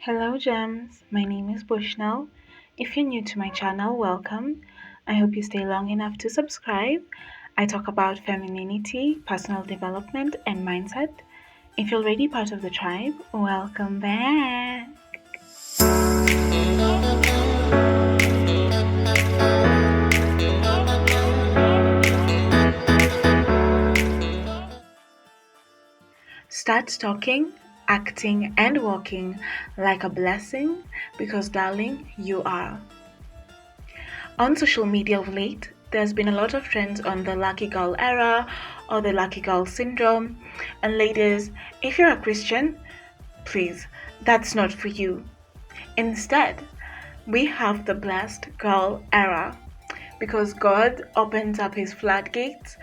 Hello gems, my name is Bushnell. If you're new to my channel, welcome. I hope you stay long enough to subscribe. I talk about femininity, personal development, and mindset. If you're already part of the tribe, welcome back. Start talking, acting, and walking like a blessing because, darling, you are. On social media of late, there's been a lot of trends on the lucky girl era or the lucky girl syndrome. And ladies, if you're a Christian, please, that's not for you. Instead, we have the blessed girl era because God opens up his floodgates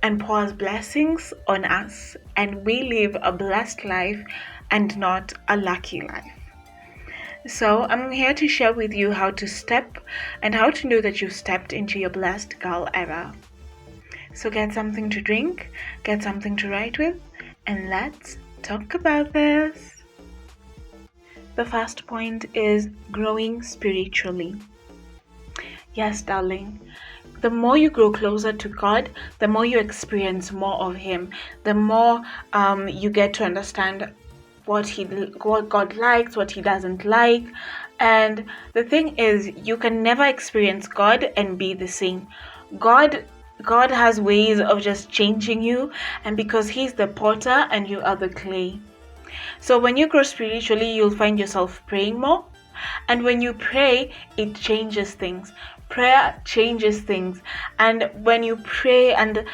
and pours blessings on us, and we live a blessed life and not a lucky life. So I'm here to share with you how to step and how to know that you've stepped into your blessed girl era. So get something to drink, get something to write with, and let's talk about this. The first point is growing spiritually. Yes, darling. The more you grow closer to God, the more you experience more of him, the more you get to understand what God likes, what he doesn't like. And the thing is, you can never experience God and be the same. God has ways of just changing you, and because he's the potter and you are the clay. So when you grow spiritually, you'll find yourself praying more. And when you pray, it changes things. Prayer changes things. And when you pray and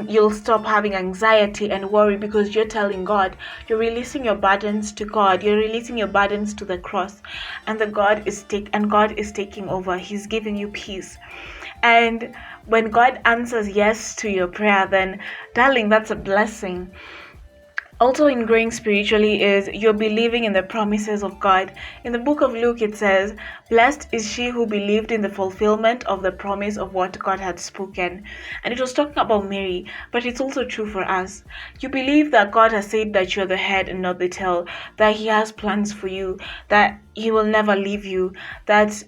you'll stop having anxiety and worry because you're telling God, you're releasing your burdens to God, you're releasing your burdens to the cross, and God is taking over. He's giving you peace. And when God answers yes to your prayer, then darling, that's a blessing. Also, in growing spiritually is you're believing in the promises of God. In the book of Luke, it says, "Blessed is she who believed in the fulfillment of the promise of what God had spoken." And it was talking about Mary, but it's also true for us. You believe that God has said that you're the head and not the tail, that he has plans for you, that he will never leave you, that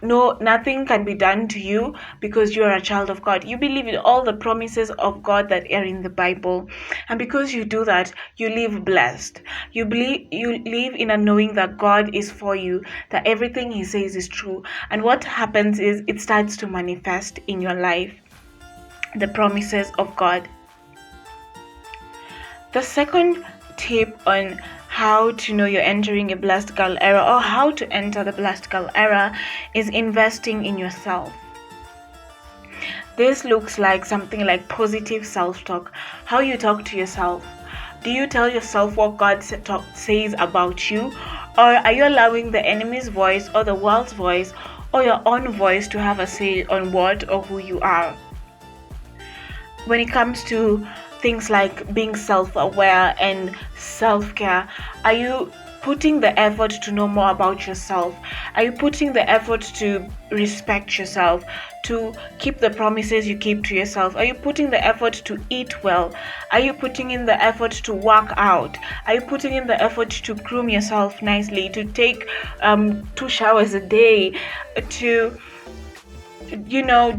nothing can be done to you because you are a child of God. You believe in all the promises of God that are in the Bible, and because you do that, you live blessed. You live in a knowing that God is for you, that everything he says is true. And what happens is it starts to manifest in your life, the promises of God. The second tip on how to know you're entering a blessed girl era, or how to enter the blessed girl era, is investing in yourself. This looks like something like positive self-talk, how you talk to yourself. Do you tell yourself what God says about you, or are you allowing the enemy's voice or the world's voice or your own voice to have a say on what or who you are? When it comes to things like being self-aware and self-care, are you putting the effort to know more about yourself? Are you putting the effort to respect yourself, to keep the promises you keep to yourself? Are you putting the effort to eat well? Are you putting in the effort to work out? Are you putting in the effort to groom yourself nicely, to take 2 showers a day, to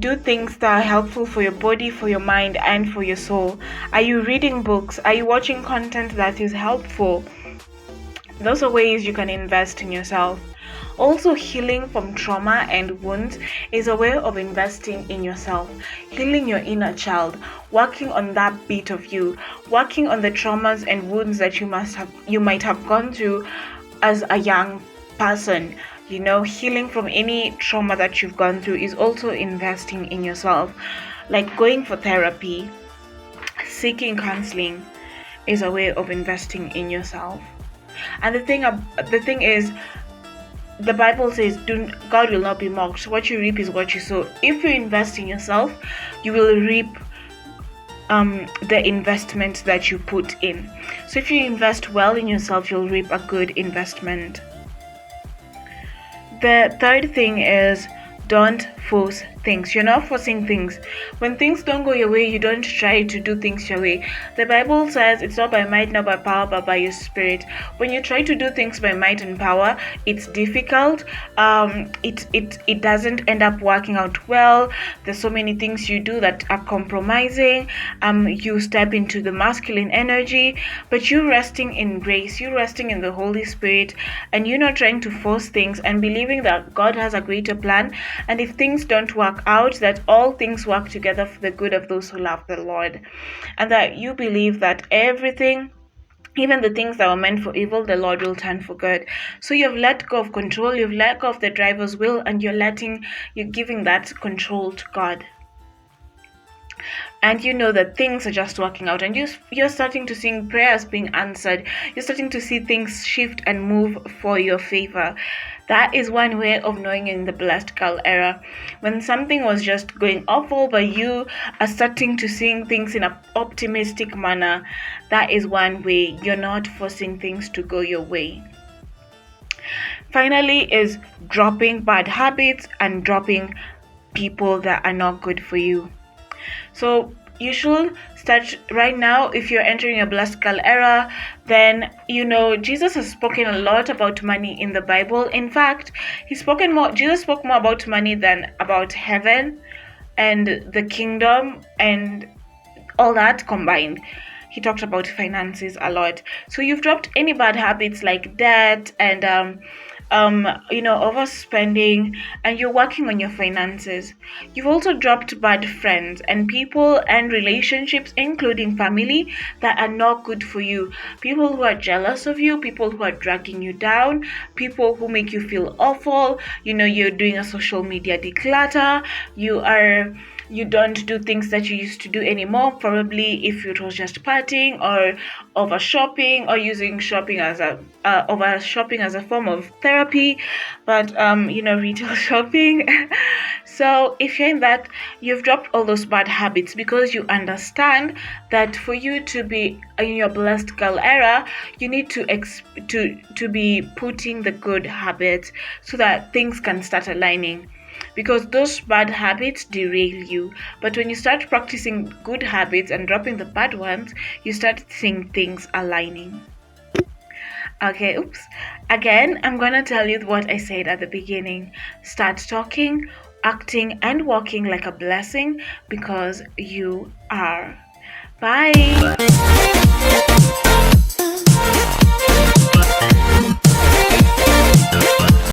do things that are helpful for your body, for your mind, and for your soul? Are you reading books? Are you watching content that is helpful? Those are ways you can invest in yourself. Also, healing from trauma and wounds is a way of investing in yourself. Healing your inner child, working on that bit of you, working on the traumas and wounds that you might have gone through as a young person. Healing from any trauma that you've gone through is also investing in yourself. Like going for therapy, seeking counseling is a way of investing in yourself. And the thing is, the Bible says, God will not be mocked. What you reap is what you sow. If you invest in yourself, you will reap the investment that you put in. So if you invest well in yourself, you'll reap a good investment. The third thing is, don't force things. You're not forcing things. When things don't go your way, you don't try to do things your way. The Bible says it's not by might, not by power, but by your spirit. When you try to do things by might and power, it's difficult. It doesn't end up working out well. There's so many things you do that are compromising. You step into the masculine energy, but you resting in grace, you resting in the Holy Spirit, and you're not trying to force things and believing that God has a greater plan. And if things don't work out, that all things work together for the good of those who love the Lord, and that you believe that everything, even the things that were meant for evil, the Lord will turn for good. So you've let go of control, you've let go of the driver's will, and you're giving that control to God. And you know that things are just working out, and you're starting to see prayers being answered. You're starting to see things shift and move for your favor. That is one way of knowing in the blessed girl era. When something was just going awful, but you are starting to see things in an optimistic manner, that is one way. You're not forcing things to go your way. Finally, is dropping bad habits and dropping people that are not good for you. So you should start right now. If you're entering a blessed girl era, then Jesus has spoken a lot about money in the Bible. In fact, Jesus spoke more about money than about heaven and the kingdom and all that combined. He talked about finances a lot. So you've dropped any bad habits like debt and overspending, and you're working on your finances. You've also dropped bad friends and people and relationships, including family, that are not good for you. People who are jealous of you, people who are dragging you down, people who make you feel awful. You're doing a social media declutter. You don't do things that you used to do anymore, probably if it was just partying or over shopping or using shopping as a form of therapy, but retail shopping. So if you're in that, you've dropped all those bad habits because you understand that for you to be in your blessed girl era, you need to be putting the good habits so that things can start aligning. Because those bad habits derail you. But when you start practicing good habits and dropping the bad ones, you start seeing things aligning. Okay, oops. Again, I'm going to tell you what I said at the beginning. Start talking, acting, and walking like a blessing because you are. Bye.